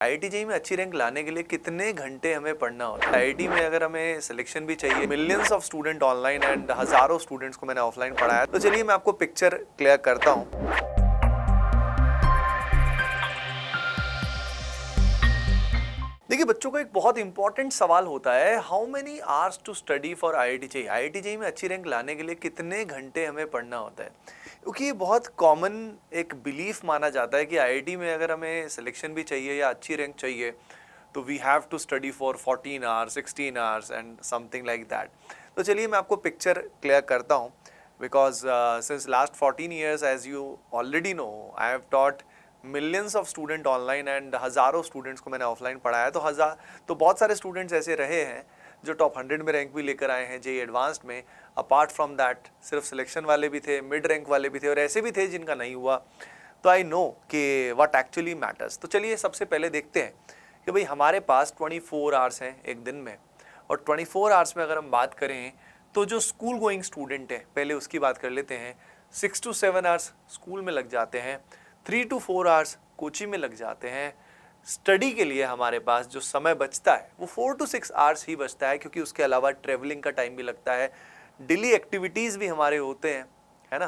IIT JEE में अच्छी rank लाने के लिए कितने घंटे हमें पढ़ना होता है। आईआईटी में अगर हमें सिलेक्शन भी चाहिए, millions of student online and हजारों स्टूडेंट्स को मैंने ऑफलाइन पढ़ाया, तो चलिए मैं आपको पिक्चर क्लियर करता हूँ। देखिए बच्चों का एक बहुत इंपॉर्टेंट सवाल होता है, how many hours to study for IIT JEE. IIT JEE में अच्छी रैंक लाने के लिए कितने घंटे हमें पढ़ना होता है, क्योंकि ये बहुत कॉमन एक बिलीफ माना जाता है कि आईआईटी में अगर हमें सिलेक्शन भी चाहिए या अच्छी रैंक चाहिए तो we have to study for 14 hours 16 hours and something like that. तो चलिए मैं आपको पिक्चर क्लियर करता हूँ, because since last 14 years as you already know I have taught millions of student online and हज़ारों स्टूडेंट्स को मैंने ऑफलाइन पढ़ाया। तो बहुत सारे स्टूडेंट्स ऐसे रहे हैं जो टॉप 100 में रैंक भी लेकर आए हैं जेईई एडवांस्ड में। अपार्ट फ्रॉम दैट सिर्फ सिलेक्शन वाले भी थे, मिड रैंक वाले भी थे और ऐसे भी थे जिनका नहीं हुआ। तो आई नो कि व्हाट एक्चुअली मैटर्स। तो चलिए सबसे पहले देखते हैं कि भाई हमारे पास 24 आवर्स हैं एक दिन में, और 24 आवर्स में अगर हम बात करें तो जो स्कूल गोइंग स्टूडेंट है पहले उसकी बात कर लेते हैं। 6 to 7 आवर्स स्कूल में लग जाते हैं, 3 to 4 आवर्स कोचिंग में लग जाते हैं। स्टडी के लिए हमारे पास जो समय बचता है वो 4 to 6 आवर्स ही बचता है, क्योंकि उसके अलावा ट्रेवलिंग का टाइम भी लगता है, डेली एक्टिविटीज़ भी हमारे होते हैं, है ना।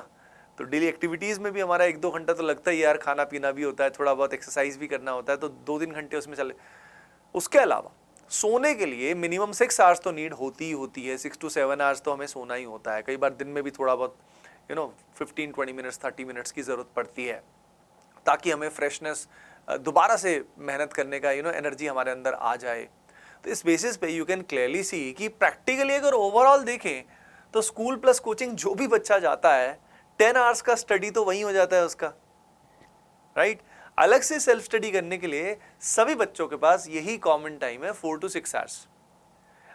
तो डेली एक्टिविटीज़ में भी हमारा 1-2 घंटा तो लगता ही यार, खाना पीना भी होता है, थोड़ा बहुत एक्सरसाइज भी करना होता है, तो 2-3 घंटे उसमें चले। उसके अलावा सोने के लिए मिनिमम 6 आवर्स तो नीड होती ही होती है। 6 to 7 आवर्स तो हमें सोना ही होता है। कई बार दिन में भी थोड़ा बहुत 15-20 मिनट्स 30 मिनट्स की ज़रूरत पड़ती है, ताकि हमें फ्रेशनेस दोबारा से मेहनत करने का एनर्जी हमारे अंदर आ जाए। तो इस बेसिस पे यू कैन क्लियरली सी कि प्रैक्टिकली अगर ओवरऑल देखें तो स्कूल प्लस कोचिंग जो भी बच्चा जाता है 10 आवर्स का स्टडी तो वहीं हो जाता है उसका, राइट। अलग से सेल्फ स्टडी करने के लिए सभी बच्चों के पास यही कॉमन टाइम है 4 to 6 आवर्स।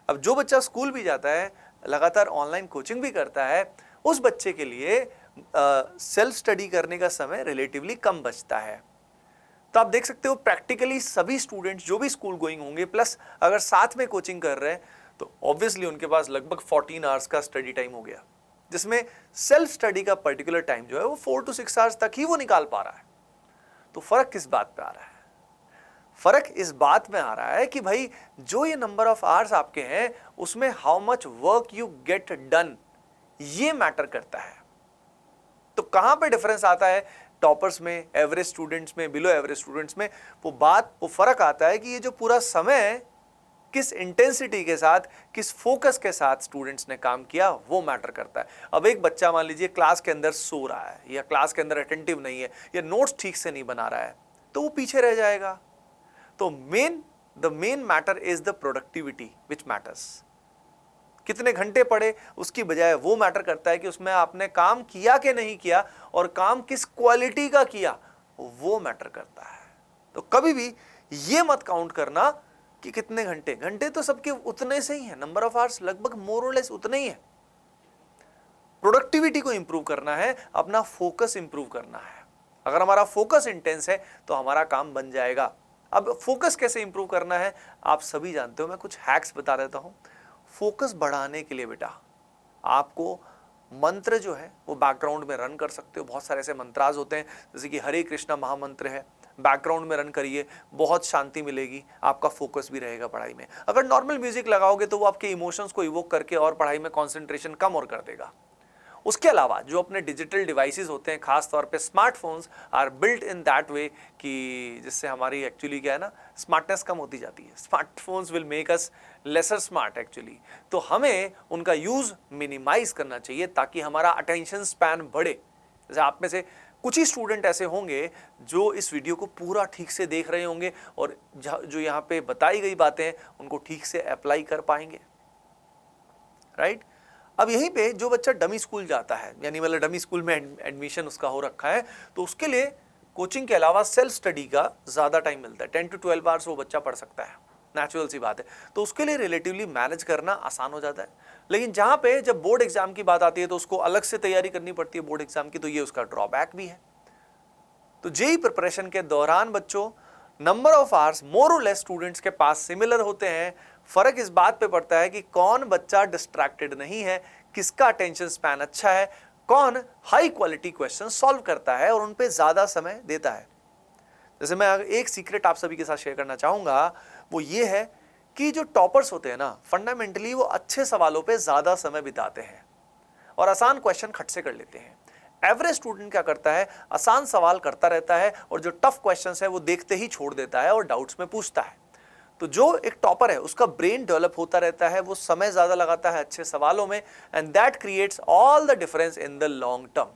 अब जो बच्चा स्कूल भी जाता है, लगातार ऑनलाइन कोचिंग भी करता है, उस बच्चे के लिए सेल्फ स्टडी करने का समय रिलेटिवली कम बचता है। तो आप देख सकते हो प्रैक्टिकली सभी स्टूडेंट्स जो भी स्कूल गोइंग होंगे प्लस अगर साथ में कोचिंग कर रहे हैं तो ऑब्वियसली उनके पास लगभग 14 आवर्स का स्टडी टाइम हो गया, जिसमें सेल्फ स्टडी का पर्टिकुलर टाइम जो है वो 4 to 6 आवर्स तक ही वो निकाल पा रहा है। तो फर्क किस बात पे आ रहा है? फर्क इस बात में आ रहा है कि भाई जो ये नंबर ऑफ आवर्स आपके हैं उसमें how much work you get done, ये मैटर करता है। तो कहां पे डिफरेंस आता है टॉपर्स में, एवरेज स्टूडेंट्स में, बिलो एवरेज स्टूडेंट्स में? वो फर्क आता है कि ये जो पूरा समय किस इंटेंसिटी के साथ, किस फोकस के साथ स्टूडेंट्स ने काम किया, वो मैटर करता है। अब एक बच्चा मान लीजिए क्लास के अंदर सो रहा है, या क्लास के अंदर अटेंटिव नहीं है, या नोट्स ठीक से नहीं बना रहा है, तो वो पीछे रह जाएगा। तो the main matter is the productivity which matters. कितने घंटे पढ़े उसकी बजाय वो मैटर करता है कि उसमें आपने काम किया कि नहीं किया, और काम किस क्वालिटी का किया, वो मैटर करता है। तो कभी भी ये मत काउंट करना कि कितने घंटे तो सबके उतने से ही है, नंबर ऑफ आवर्स लगभग मोर और लेस उतने ही है। प्रोडक्टिविटी को इंप्रूव करना है, अपना फोकस इंप्रूव करना है। अगर हमारा फोकस इंटेंस है तो हमारा काम बन जाएगा। अब फोकस कैसे इंप्रूव करना है आप सभी जानते हो, मैं कुछ हैक्स बता देता हूं। फोकस बढ़ाने के लिए बेटा आपको मंत्र जो है वो बैकग्राउंड में रन कर सकते हो। बहुत सारे ऐसे मंत्राज होते हैं, जैसे कि हरे कृष्णा महामंत्र है, बैकग्राउंड में रन करिए, बहुत शांति मिलेगी, आपका फोकस भी रहेगा पढ़ाई में। अगर नॉर्मल म्यूजिक लगाओगे तो वो आपके इमोशंस को इवोक करके और पढ़ाई में कंसंट्रेशन कम और कर देगा। उसके अलावा जो अपने डिजिटल डिवाइसेस होते हैं, खास तौर पे smartphones are built in that way कि जिससे हमारी एक्चुअली क्या है ना, स्मार्टनेस कम होती जाती है। Smartphones will make us lesser smart actually. तो हमें उनका यूज मिनिमाइज करना चाहिए ताकि हमारा अटेंशन स्पैन बढ़े। जैसे आप में से कुछ ही स्टूडेंट ऐसे होंगे जो इस वीडियो को पूरा ठीक से देख रहे होंगे और जो यहाँ पे बताई गई बातें हैं उनको ठीक से अप्लाई कर पाएंगे, राइट। अब यहीं पे जो बच्चा डमी स्कूल जाता है, यानी मतलब डमी स्कूल में एडमिशन उसका हो रखा है, तो उसके लिए कोचिंग के अलावा सेल्फ स्टडी का ज़्यादा टाइम मिलता है। 10 to 12 आवर्स वो बच्चा पढ़ सकता है, नेचुरल सी बात है। तो उसके लिए रिलेटिवली मैनेज करना आसान हो जाता है। लेकिन जहाँ पे जब बोर्ड एग्जाम की बात आती है तो उसको अलग से तैयारी करनी पड़ती है बोर्ड एग्जाम की, तो ये उसका ड्रॉबैक भी है। तो जेईई प्रिपरेशन के दौरान बच्चों नंबर ऑफ आवर्स मोर और लेस स्टूडेंट्स के पास सिमिलर होते हैं। फर्क इस बात पे पड़ता है कि कौन बच्चा डिस्ट्रैक्टेड नहीं है, किसका अटेंशन स्पैन अच्छा है, कौन हाई क्वालिटी क्वेश्चन सॉल्व करता है और उन पे ज्यादा समय देता है। जैसे मैं एक सीक्रेट आप सभी के साथ शेयर करना चाहूंगा, वो ये है कि जो टॉपर्स होते हैं ना, फंडामेंटली वो अच्छे सवालों पे ज्यादा समय बिताते हैं और आसान क्वेश्चन खट से कर लेते हैं। एवरेज स्टूडेंट क्या करता है, आसान सवाल करता रहता है और जो टफ क्वेश्चंस है वो देखते ही छोड़ देता है और डाउट्स में पूछता है। तो जो एक टॉपर है उसका ब्रेन डेवलप होता रहता है, वो समय ज्यादा लगाता है अच्छे सवालों में, and that creates all the difference in the long term.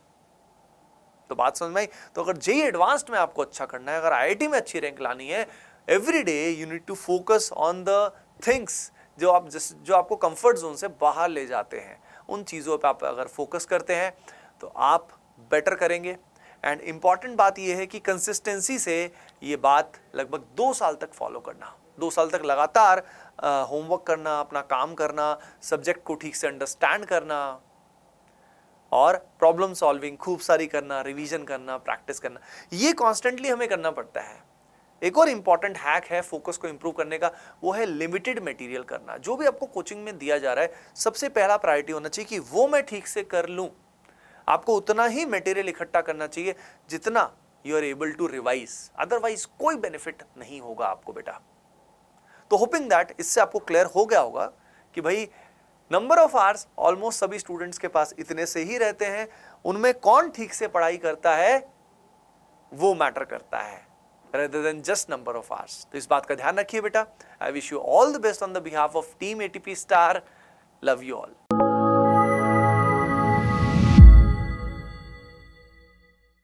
तो बात समझ में आई? तो अगर जेईई एडवांस्ड में आपको अच्छा करना है, अगर आईआईटी में अच्छी रैंक लानी है, every day you need to focus on the things जो आपको कंफर्ट जोन से बाहर ले जाते हैं। उन चीजों पे आप अगर फोकस करते हैं तो आप बेटर करेंगे। एंड इंपॉर्टेंट बात यह है कि कंसिस्टेंसी से ये बात लगभग 2 साल तक फॉलो करना, 2 साल तक लगातार होमवर्क करना, अपना काम करना, सब्जेक्ट को ठीक से अंडरस्टैंड करना और प्रॉब्लम सॉल्विंग खूब सारी करना, रिवीजन करना, प्रैक्टिस करना, ये कॉन्स्टेंटली हमें करना पड़ता है। एक और इंपॉर्टेंट हैक है फोकस को इंप्रूव करने का, वो है लिमिटेड मटेरियल करना। जो भी आपको कोचिंग में दिया जा रहा है, सबसे पहला प्रायोरिटी होना चाहिए कि वो मैं ठीक से कर लूं। आपको उतना ही मटेरियल इकट्ठा करना चाहिए जितना you are able to revise, otherwise कोई बेनिफिट नहीं होगा आपको बेटा। तो होपिंग दैट इससे आपको क्लियर हो गया होगा कि भाई नंबर ऑफ आवर्स ऑलमोस्ट सभी स्टूडेंट्स के पास इतने से ही रहते हैं, उनमें कौन ठीक से पढ़ाई करता है वो मैटर करता है rather than just number of hours। तो इस बात का ध्यान रखिए बेटा। I wish you all the best on the behalf of team ATP star. Love you all.